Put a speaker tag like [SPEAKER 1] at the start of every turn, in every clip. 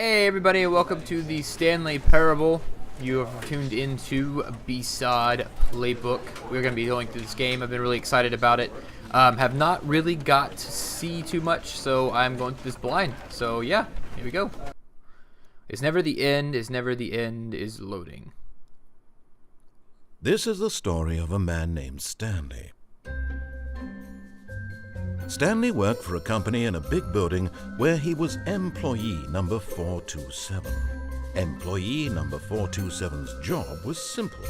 [SPEAKER 1] Hey everybody, welcome to the Stanley Parable. You have tuned into BSOD Playbook. We're going to be going through this game. I've been really excited about it. Have not really got to see too much, so I'm going through this blind. So yeah, here we go. Is never the end, is never the end, is loading.
[SPEAKER 2] This is the story of a man named Stanley. Stanley worked for a company in a big building where he was employee number 427. Employee number 427's job was simple.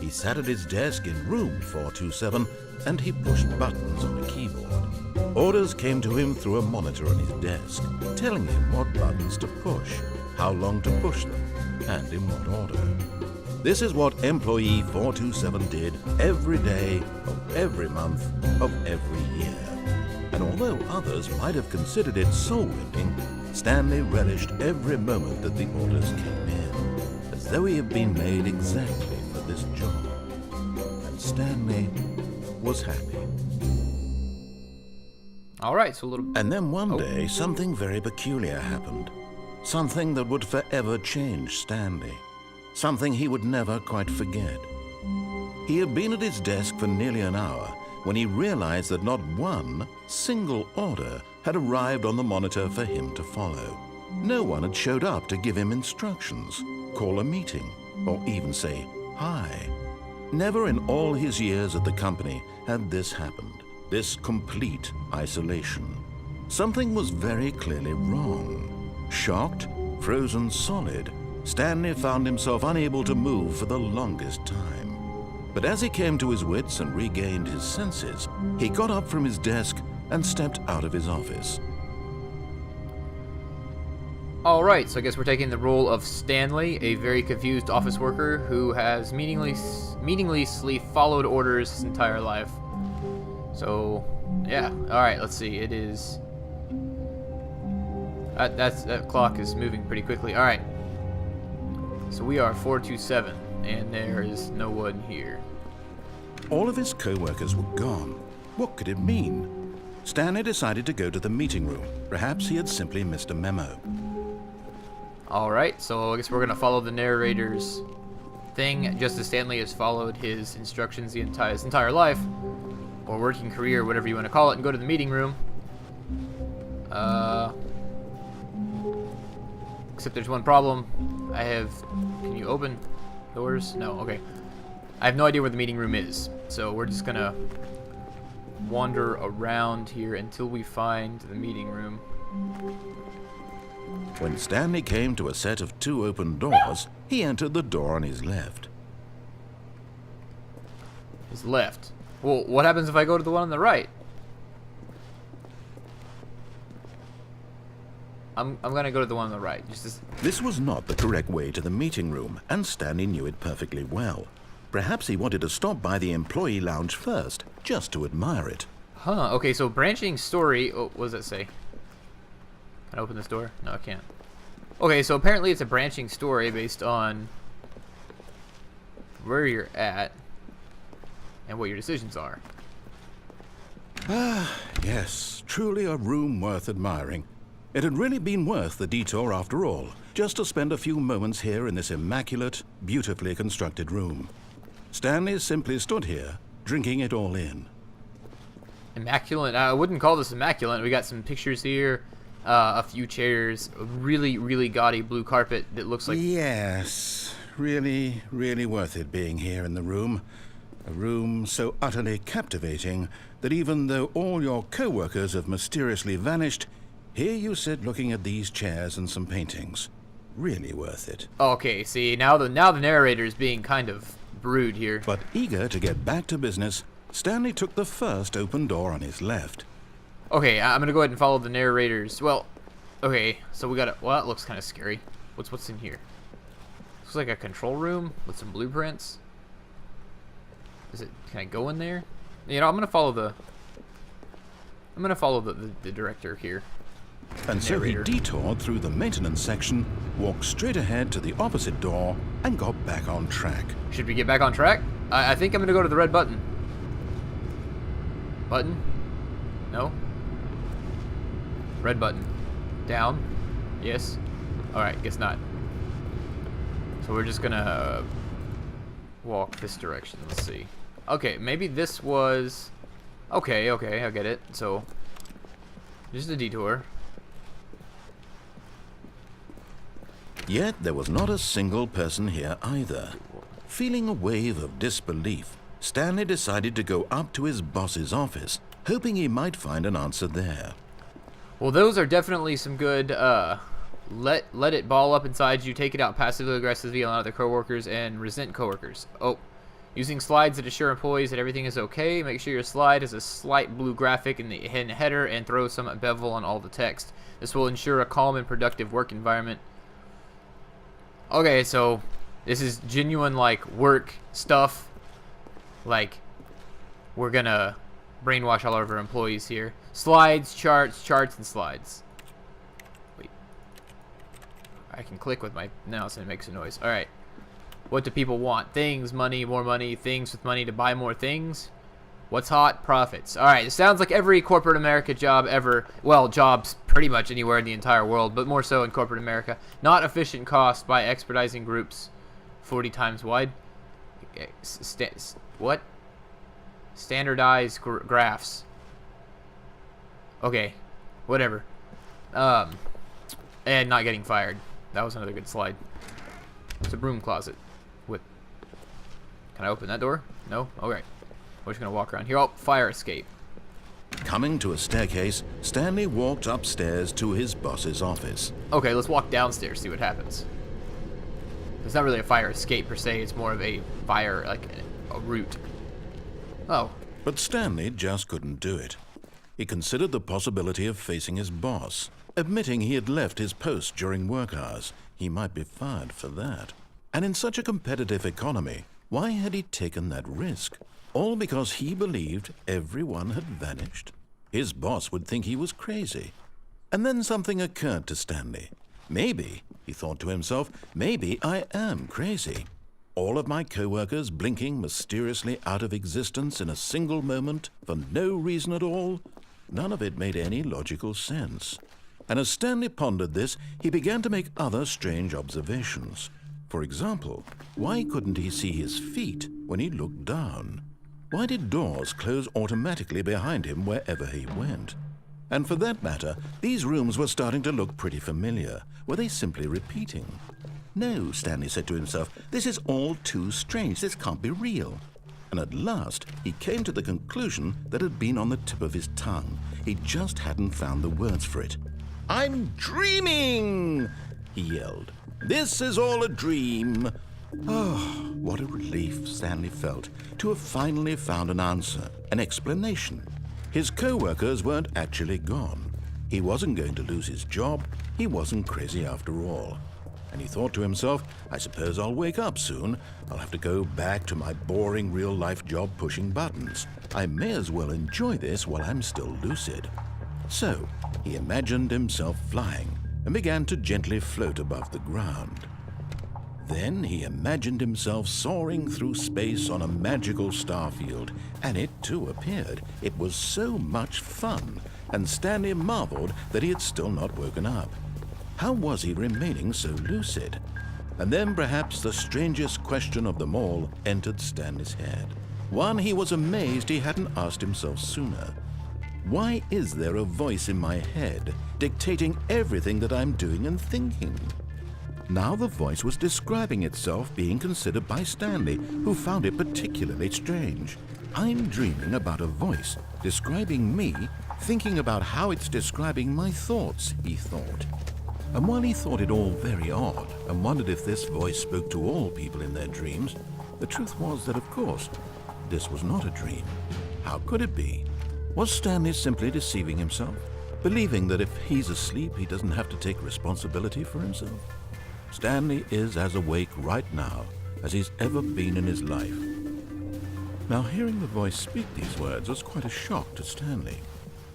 [SPEAKER 2] He sat at his desk in room 427 and he pushed buttons on a keyboard. Orders came to him through a monitor on his desk, telling him what buttons to push, how long to push them, and in what order. This is what employee 427 did every day of every month of every year. And although others might have considered it soul-winning, Stanley relished every moment that the orders came in, as though he had been made exactly for this job. And Stanley was happy.
[SPEAKER 1] Alright, so a little...
[SPEAKER 2] And then one day, something very peculiar happened. Something that would forever change Stanley. Something he would never quite forget. He had been at his desk for nearly an hour when he realized that not one single order had arrived on the monitor for him to follow. No one had showed up to give him instructions, call a meeting, or even say hi. Never in all his years at the company had this happened, this complete isolation. Something was very clearly wrong. Shocked, frozen solid, Stanley found himself unable to move for the longest time. But as he came to his wits and regained his senses, he got up from his desk and stepped out of his office.
[SPEAKER 1] Alright, so I guess we're taking the role of Stanley, a very confused office worker who has meaninglessly followed orders his entire life. So, yeah. Alright, let's see. It is... That clock is moving pretty quickly. Alright. So we are 427, and there is no one here.
[SPEAKER 2] All of his co-workers were gone. What could it mean? Stanley decided to go to the meeting room. Perhaps he had simply missed a memo.
[SPEAKER 1] Alright, so I guess we're going to follow the narrator's thing, just as Stanley has followed his instructions his entire life, or working career, whatever you want to call it, and go to the meeting room. Except there's one problem. Can you open doors? No, okay. I have no idea where the meeting room is, so we're just gonna wander around here until we find the meeting room.
[SPEAKER 2] When Stanley came to a set of two open doors, he entered the door on his left.
[SPEAKER 1] His left. Well, what happens if I go to the one on the right? I'm gonna go to the one on the right.
[SPEAKER 2] This was not the correct way to the meeting room, and Stanley knew it perfectly well. Perhaps he wanted to stop by the employee lounge first, just to admire it.
[SPEAKER 1] Huh, okay, so branching story... Oh, what does that say? Can I open this door? No, I can't. Okay, so apparently it's a branching story based on where you're at and what your decisions are.
[SPEAKER 2] Ah, yes, truly a room worth admiring. It had really been worth the detour after all, just to spend a few moments here in this immaculate, beautifully constructed room. Stanley simply stood here, drinking it all in.
[SPEAKER 1] Immaculate? I wouldn't call this immaculate. We got some pictures here, a few chairs, a really, really gaudy blue carpet that looks like...
[SPEAKER 2] Yes, really, really worth it being here in the room. A room so utterly captivating that even though all your co-workers have mysteriously vanished, here you sit looking at these chairs and some paintings. Really worth it.
[SPEAKER 1] Okay, see, now the narrator is being kind of rude here.
[SPEAKER 2] But eager to get back to business, Stanley took the first open door on his left.
[SPEAKER 1] Okay, I'm gonna go ahead and follow the narrator's... Well, okay, so we got a... Well, that looks kind of scary. What's in here? Looks like a control room with some blueprints. Can I go in there? You know, I'm gonna follow the director here.
[SPEAKER 2] And so he detoured through the maintenance section, walked straight ahead to the opposite door, and got back on track.
[SPEAKER 1] Should we get back on track? I think I'm gonna go to the red button. Button? No? Red button. Down. Yes. Alright, guess not. So we're just gonna walk this direction. Let's see. Okay, maybe this was... Okay, I get it. So, just a detour.
[SPEAKER 2] Yet there was not a single person here either. Feeling a wave of disbelief, Stanley decided to go up to his boss's office, hoping he might find an answer there.
[SPEAKER 1] Well, those are definitely some good, let it ball up inside you, take it out passively aggressively on other coworkers, and resent coworkers. Oh, using slides that assure employees that everything is okay. Make sure your slide has a slight blue graphic in the header and throw some bevel on all the text. This will ensure a calm and productive work environment. Okay, so this is genuine, like, work stuff. Like, we're gonna brainwash all of our employees here. Slides, charts, and slides. Wait. I can click with my mouse and it makes a noise. Alright. What do people want? Things, money, more money, things with money to buy more things. What's hot? Profits. Alright, it sounds like every corporate America job ever. Well, jobs pretty much anywhere in the entire world, but more so in corporate America. Not efficient cost by expediting groups 40 times wide. What? Standardized graphs. Okay, whatever. And not getting fired. That was another good slide. It's a broom closet. With. Can I open that door? No? Okay. We're just gonna walk around here. Oh, fire escape.
[SPEAKER 2] Coming to a staircase, Stanley walked upstairs to his boss's office.
[SPEAKER 1] Okay, let's walk downstairs, see what happens. It's not really a fire escape per se, it's more of a fire, like a route. Oh.
[SPEAKER 2] But Stanley just couldn't do it. He considered the possibility of facing his boss. Admitting he had left his post during work hours, he might be fired for that. And in such a competitive economy, why had he taken that risk? All because he believed everyone had vanished? His boss would think he was crazy. And then something occurred to Stanley. Maybe, he thought to himself, maybe I am crazy. All of my co-workers blinking mysteriously out of existence in a single moment for no reason at all? None of it made any logical sense. And as Stanley pondered this, he began to make other strange observations. For example, why couldn't he see his feet when he looked down? Why did doors close automatically behind him wherever he went? And for that matter, these rooms were starting to look pretty familiar. Were they simply repeating? No, Stanley said to himself, this is all too strange. This can't be real. And at last, he came to the conclusion that had been on the tip of his tongue. He just hadn't found the words for it. "I'm dreaming!" he yelled. "This is all a dream." Oh, what a relief Stanley felt to have finally found an answer, an explanation. His co-workers weren't actually gone. He wasn't going to lose his job. He wasn't crazy after all. And he thought to himself, I suppose I'll wake up soon. I'll have to go back to my boring real-life job pushing buttons. I may as well enjoy this while I'm still lucid. So, he imagined himself flying and began to gently float above the ground. Then he imagined himself soaring through space on a magical starfield, and it too appeared. It was so much fun, and Stanley marveled that he had still not woken up. How was he remaining so lucid? And then perhaps the strangest question of them all entered Stanley's head. One he was amazed he hadn't asked himself sooner. Why is there a voice in my head dictating everything that I'm doing and thinking? Now the voice was describing itself being considered by Stanley, who found it particularly strange. I'm dreaming about a voice describing me, thinking about how it's describing my thoughts, he thought. And while he thought it all very odd and wondered if this voice spoke to all people in their dreams, the truth was that, of course, this was not a dream. How could it be? Was Stanley simply deceiving himself, believing that if he's asleep, he doesn't have to take responsibility for himself? Stanley is as awake right now as he's ever been in his life. Now, hearing the voice speak these words was quite a shock to Stanley.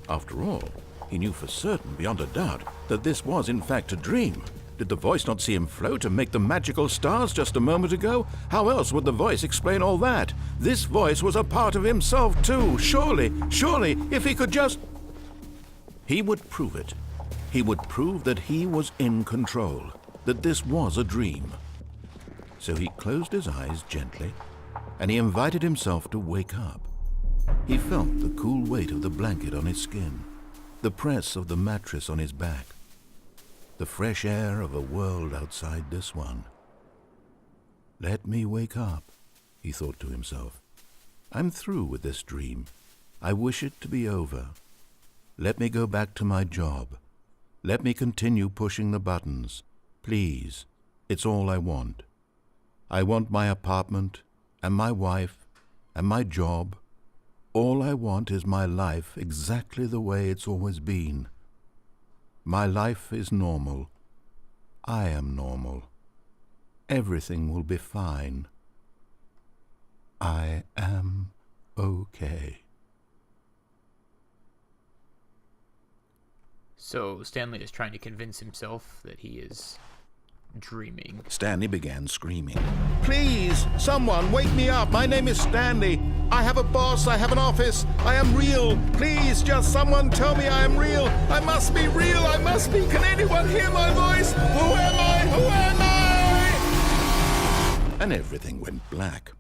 [SPEAKER 2] After all, he knew for certain, beyond a doubt, that this was in fact a dream. Did the voice not see him float and make the magical stars just a moment ago? How else would the voice explain all that? This voice was a part of himself too. Surely, if he could just... He would prove it. He would prove that he was in control. that this was a dream. So he closed his eyes gently, and he invited himself to wake up. He felt the cool weight of the blanket on his skin, the press of the mattress on his back, the fresh air of a world outside this one. Let me wake up, he thought to himself. I'm through with this dream. I wish it to be over. Let me go back to my job. Let me continue pushing the buttons. Please, it's all I want. I want my apartment, and my wife, and my job. All I want is my life exactly the way it's always been. My life is normal. I am normal. Everything will be fine. I am okay.
[SPEAKER 1] So Stanley is trying to convince himself that he is dreaming.
[SPEAKER 2] Stanley began screaming. Please, someone, wake me up. My name is Stanley. I have a boss. I have an office. I am real. Please, just someone tell me I am real. I must be real. I must be. Can anyone hear my voice? Who am I? Who am I? And everything went black.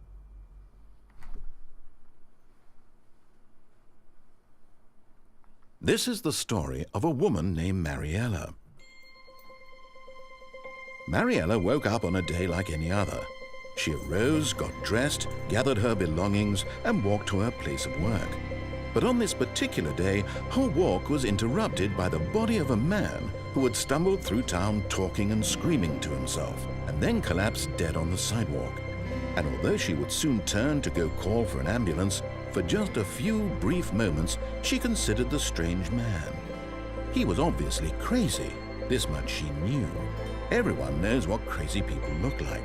[SPEAKER 2] This is the story of a woman named Mariella. Mariella woke up on a day like any other. She arose, got dressed, gathered her belongings, and walked to her place of work. But on this particular day, her walk was interrupted by the body of a man who had stumbled through town talking and screaming to himself, and then collapsed dead on the sidewalk. And although she would soon turn to go call for an ambulance, for just a few brief moments, she considered the strange man. He was obviously crazy. This much she knew. Everyone knows what crazy people look like.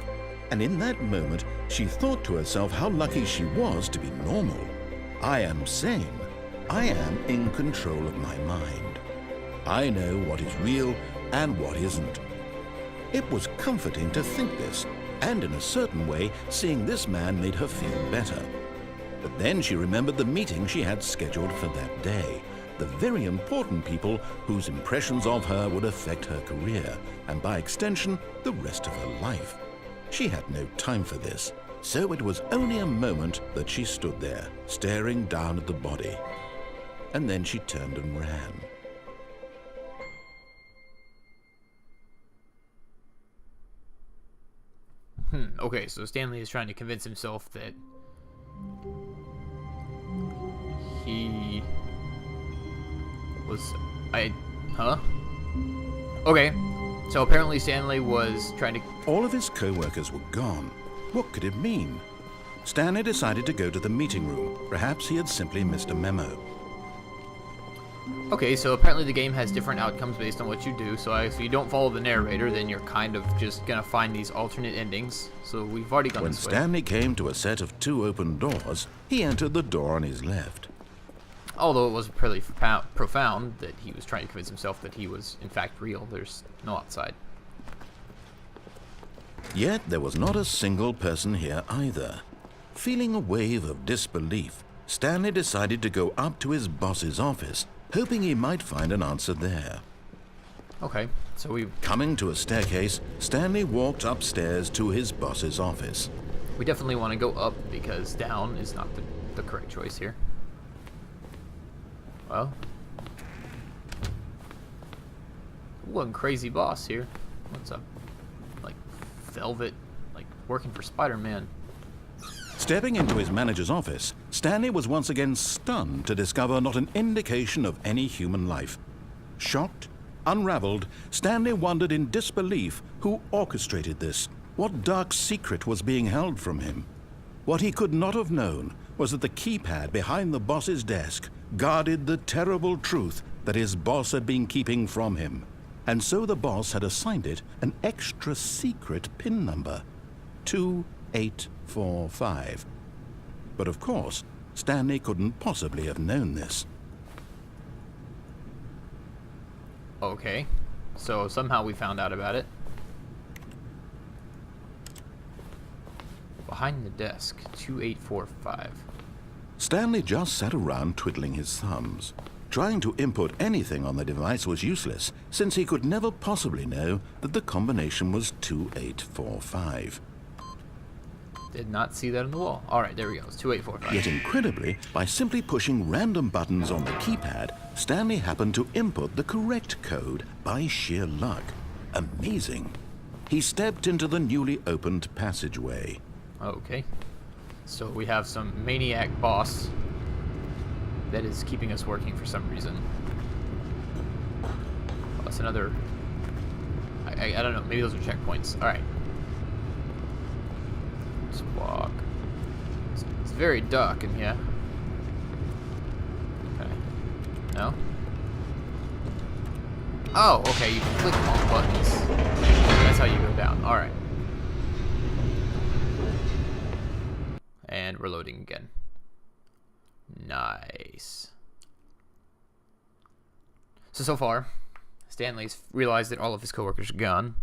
[SPEAKER 2] And in that moment, she thought to herself how lucky she was to be normal. I am sane. I am in control of my mind. I know what is real and what isn't. It was comforting to think this, and in a certain way, seeing this man made her feel better. But then she remembered the meeting she had scheduled for that day. The very important people whose impressions of her would affect her career, and by extension, the rest of her life. She had no time for this, so it was only a moment that she stood there, staring down at the body. And then she turned and ran.
[SPEAKER 1] Okay, so Stanley is trying to convince himself that he was... Okay, so apparently Stanley was trying to...
[SPEAKER 2] All of his co-workers were gone. What could it mean? Stanley decided to go to the meeting room. Perhaps he had simply missed a memo.
[SPEAKER 1] Okay, so apparently the game has different outcomes based on what you do, so if you don't follow the narrator, then you're kind of just gonna find these alternate endings. So we've already gone this way.
[SPEAKER 2] When Stanley came to a set of 2 open doors, he entered the door on his left.
[SPEAKER 1] Although it was pretty profound that he was trying to convince himself that he was, in fact, real. There's no outside.
[SPEAKER 2] Yet there was not a single person here either. Feeling a wave of disbelief, Stanley decided to go up to his boss's office, hoping he might find an answer there.
[SPEAKER 1] Okay, so we
[SPEAKER 2] Coming to a staircase, Stanley walked upstairs to his boss's office.
[SPEAKER 1] definitely want to go up because down is not the correct choice here. Well, one crazy boss here. What's up? Like velvet, like working for Spider-Man.
[SPEAKER 2] Stepping into his manager's office, Stanley was once again stunned to discover not an indication of any human life. Shocked, unraveled, Stanley wondered in disbelief who orchestrated this. What dark secret was being held from him? What he could not have known was that the keypad behind the boss's desk guarded the terrible truth that his boss had been keeping from him. And so the boss had assigned it an extra secret PIN number, 2845. But of course, Stanley couldn't possibly have known this.
[SPEAKER 1] Okay, so somehow we found out about it. Behind the desk, 2845.
[SPEAKER 2] Stanley just sat around twiddling his thumbs, Trying to input anything on the device was useless, since he could never possibly know that the combination was 2845.
[SPEAKER 1] Did not see that on the wall. Alright, there we go. It's 2845.
[SPEAKER 2] Yet incredibly, by simply pushing random buttons on the keypad, Stanley happened to input the correct code by sheer luck. Amazing. He stepped into the newly opened passageway.
[SPEAKER 1] Okay. So we have some maniac boss that is keeping us working for some reason. Oh, that's another... I don't know. Maybe those are checkpoints. Alright. Let's walk. It's very dark in here. Okay. No? Oh, okay. You can click on buttons. That's how you go down. Alright. And we're loading again. Nice. So far, Stanley's realized that all of his coworkers are gone.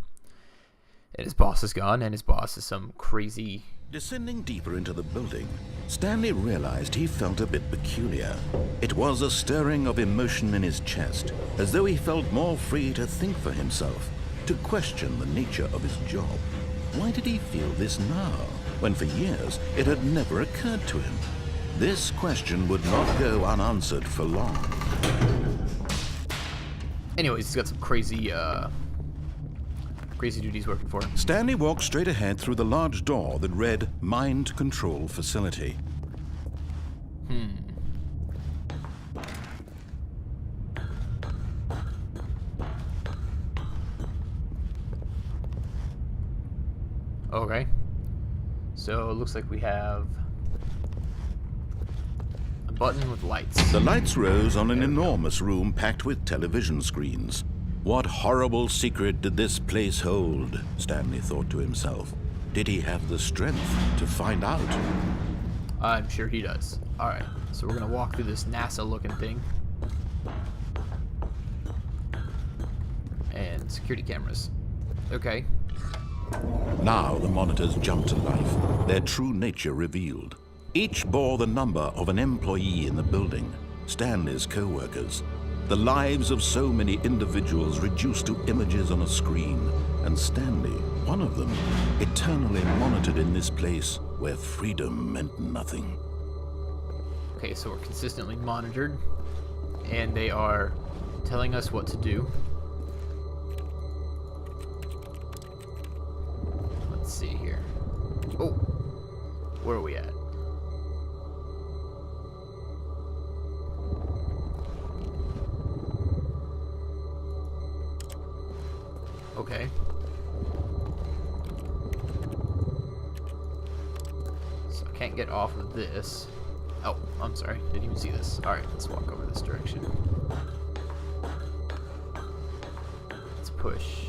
[SPEAKER 1] And his boss is gone, and his boss is some crazy...
[SPEAKER 2] Descending deeper into the building, Stanley realized he felt a bit peculiar. It was a stirring of emotion in his chest, as though he felt more free to think for himself, to question the nature of his job. Why did he feel this now, when for years it had never occurred to him? This question would not go unanswered for long.
[SPEAKER 1] Anyways, he's got some crazy duties working for him.
[SPEAKER 2] Stanley walked straight ahead through the large door that read Mind Control Facility.
[SPEAKER 1] Okay. So it looks like we have a button with lights.
[SPEAKER 2] The lights rose on an enormous room packed with television screens. What horrible secret did this place hold? Stanley thought to himself. Did he have the strength to find out?
[SPEAKER 1] I'm sure he does. Alright, so we're gonna walk through this NASA-looking thing. And security cameras. Okay.
[SPEAKER 2] Now the monitors jumped to life, their true nature revealed. Each bore the number of an employee in the building, Stanley's co-workers. The lives of so many individuals reduced to images on a screen, and Stanley, one of them, eternally monitored in this place where freedom meant nothing.
[SPEAKER 1] Okay, so we're consistently monitored, and they are telling us what to do. Let's see here. Oh, where are we at? Okay. So I can't get off of this. Oh, I'm sorry. Didn't even see this. Alright, let's walk over this direction. Let's push.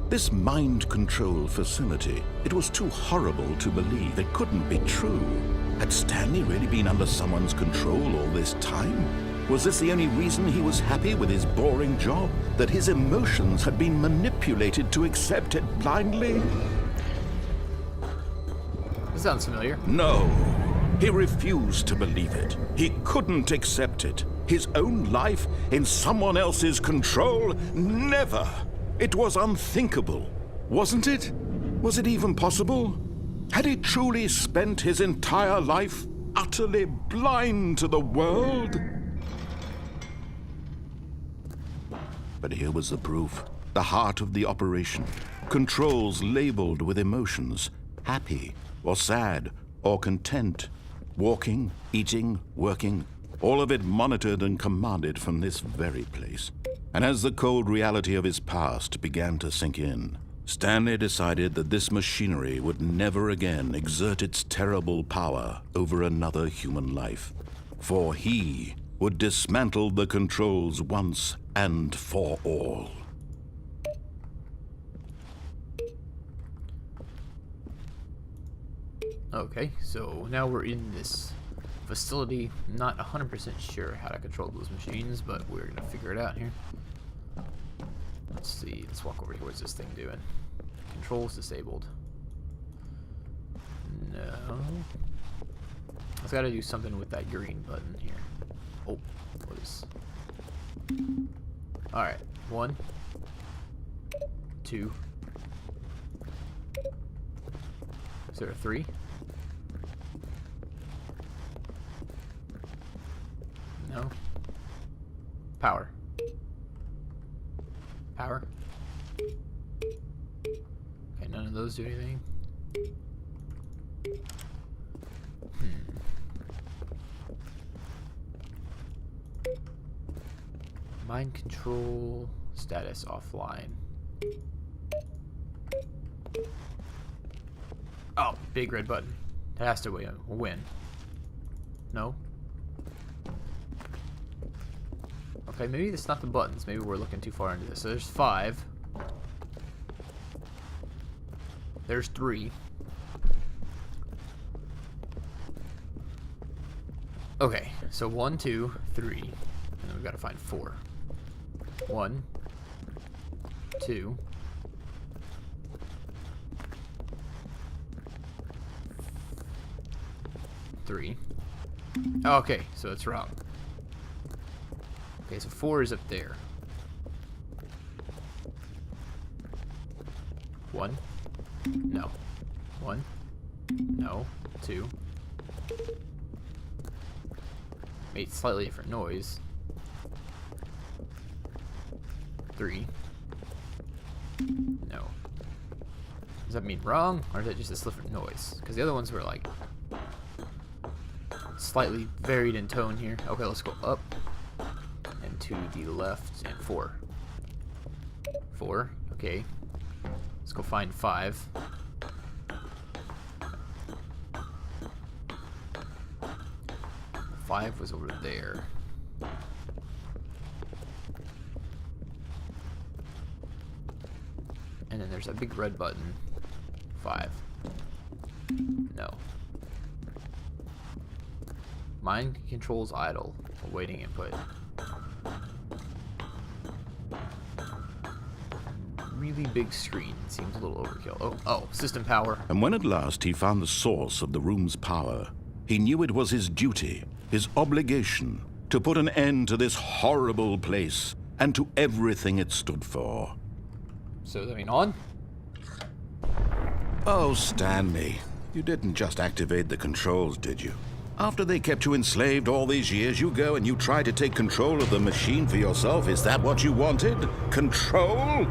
[SPEAKER 2] This mind control facility, it was too horrible to believe. It couldn't be true. Had Stanley really been under someone's control all this time? Was this the only reason he was happy with his boring job? That his emotions had been manipulated to accept it blindly?
[SPEAKER 1] This sounds familiar.
[SPEAKER 2] No. He refused to believe it. He couldn't accept it. His own life in someone else's control? Never. It was unthinkable. Wasn't it? Was it even possible? Had he truly spent his entire life utterly blind to the world? But here was the proof. The heart of the operation. Controls labeled with emotions. Happy, or sad, or content. Walking, eating, working. All of it monitored and commanded from this very place. And as the cold reality of his past began to sink in, Stanley decided that this machinery would never again exert its terrible power over another human life. For he would dismantle the controls once and for all.
[SPEAKER 1] Okay, so now we're in this facility. Not 100% sure how to control those machines, but we're gonna figure it out here. Let's see, let's walk over here. What's this thing doing? Controls disabled. No. I've got to do something with that green button here. Oh, what is... Alright, 1, 2. Is there a 3? No. Power. Power. Okay, none of those do anything. Mind control status offline. Oh, big red button. It has to win. No? Okay, maybe it's not the buttons. Maybe we're looking too far into this. So there's 5. There's 3. Okay, so 1, 2, 3. And then we've got to find 4. 1, 2. 3. Oh, okay, so it's wrong. Okay, so 4 is up there. 1. No. 1. No. 2. Made slightly different noise. 3. No. Does that mean wrong, or is that just a different noise? Because the other ones were like slightly varied in tone here. Okay, let's go up and to the left, and 4. 4. Okay. Let's go find 5. 5 was over there. And then there's a big red button. 5. No. Mind controls idle. Awaiting input. Really big screen. Seems a little overkill. Oh, system power.
[SPEAKER 2] And when at last he found the source of the room's power, he knew it was his duty, his obligation, to put an end to this horrible place and to everything it stood for.
[SPEAKER 1] So, does that mean on?
[SPEAKER 2] Oh, Stanley, you didn't just activate the controls, did you? After they kept you enslaved all these years, you go and you try to take control of the machine for yourself. Is that what you wanted? Control?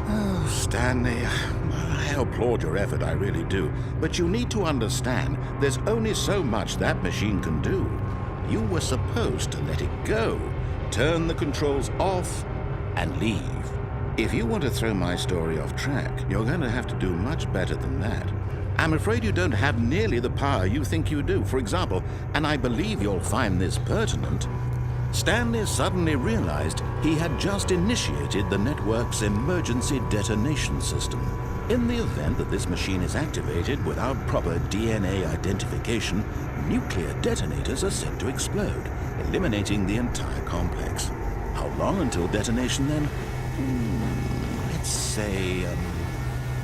[SPEAKER 2] Oh, Stanley, I applaud your effort, I really do. But you need to understand, there's only so much that machine can do. You were supposed to let it go, turn the controls off, and leave. If you want to throw my story off track, you're going to have to do much better than that. I'm afraid you don't have nearly the power you think you do. For example, and I believe you'll find this pertinent, Stanley suddenly realized he had just initiated the network's emergency detonation system. In the event that this machine is activated without proper DNA identification, nuclear detonators are set to explode, eliminating the entire complex. How long until detonation then? Let's say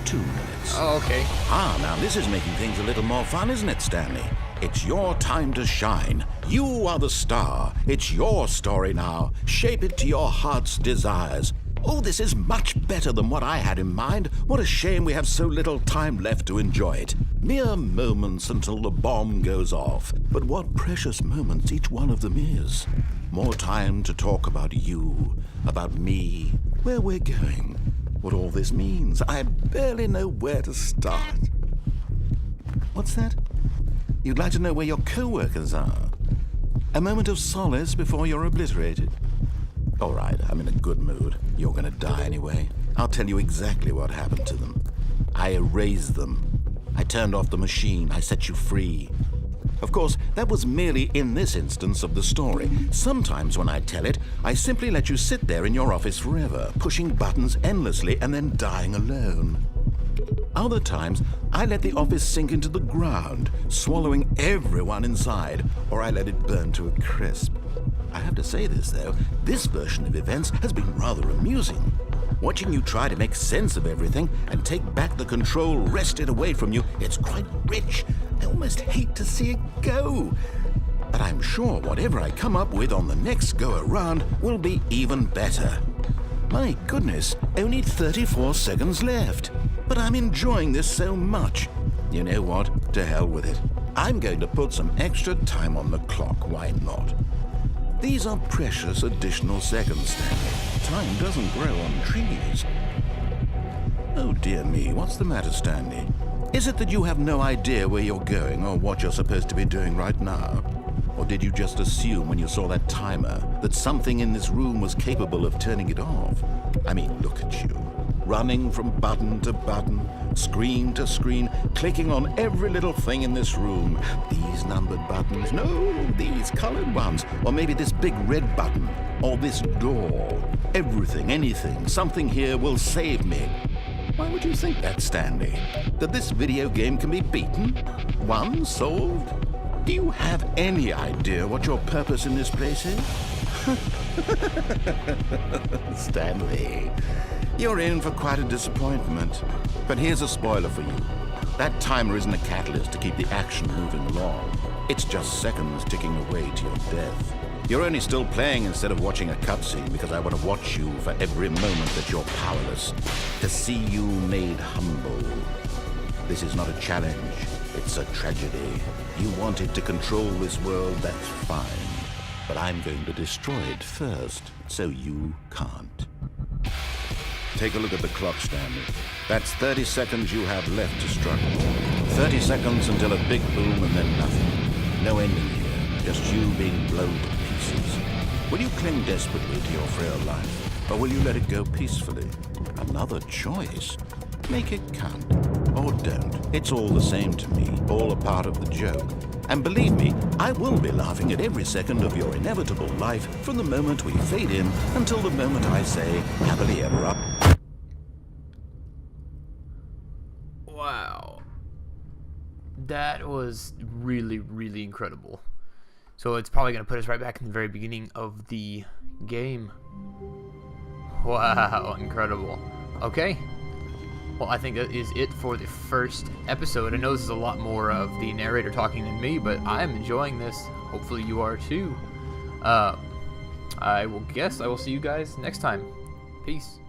[SPEAKER 2] 2 minutes.
[SPEAKER 1] Oh, okay.
[SPEAKER 2] Now this is making things a little more fun, isn't it, Stanley? It's your time to shine. You are the star. It's your story now. Shape it to your heart's desires. Oh, this is much better than what I had in mind. What a shame we have so little time left to enjoy it. Mere moments until the bomb goes off. But what precious moments each one of them is. More time to talk about you, about me, where we're going, what all this means. I barely know where to start. What's that? You'd like to know where your co-workers are? A moment of solace before you're obliterated? All right, I'm in a good mood. You're gonna die anyway. I'll tell you exactly what happened to them. I erased them. I turned off the machine. I set you free. Of course, that was merely in this instance of the story. Sometimes when I tell it, I simply let you sit there in your office forever, pushing buttons endlessly and then dying alone. Other times, I let the office sink into the ground, swallowing everyone inside, or I let it burn to a crisp. I have to say this, though, this version of events has been rather amusing. Watching you try to make sense of everything and take back the control wrested away from you, it's quite rich I almost hate to see it go. But I'm sure whatever I come up with on the next go-around will be even better. My goodness, only 34 seconds left. But I'm enjoying this so much. You know what? To hell with it. I'm going to put some extra time on the clock. Why not? These are precious additional seconds, Stanley. Time doesn't grow on trees. Oh dear me, what's the matter, Stanley? Is it that you have no idea where you're going or what you're supposed to be doing right now? Or did you just assume when you saw that timer that something in this room was capable of turning it off? I mean, look at you. Running from button to button, screen to screen, clicking on every little thing in this room. These numbered buttons, no, these colored ones. Or maybe this big red button, or this door. Everything, anything, something here will save me. Why would you think that, Stanley? That this video game can be beaten? Won? Solved? Do you have any idea what your purpose in this place is? Stanley, you're in for quite a disappointment. But here's a spoiler for you. That timer isn't a catalyst to keep the action moving along. It's just seconds ticking away to your death. You're only still playing instead of watching a cutscene because I want to watch you for every moment that you're powerless, to see you made humble. This is not a challenge. It's a tragedy. You wanted to control this world, that's fine. But I'm going to destroy it first, so you can't. Take a look at the clock, Stanley. That's 30 seconds you have left to struggle. 30 seconds until a big boom and then nothing. No ending here, just you being blown to pieces. Will you cling desperately to your frail life, or will you let it go peacefully? Another choice. Make it count. Or don't. It's all the same to me, all a part of the joke. And believe me, I will be laughing at every second of your inevitable life from the moment we fade in until the moment I say, happily ever up.
[SPEAKER 1] Wow. That was really, really incredible. So it's probably going to put us right back in the very beginning of the game. Wow, incredible. Okay. Well, I think that is it for the first episode. I know this is a lot more of the narrator talking than me, but I'm enjoying this. Hopefully you are too. I will see you guys next time. Peace.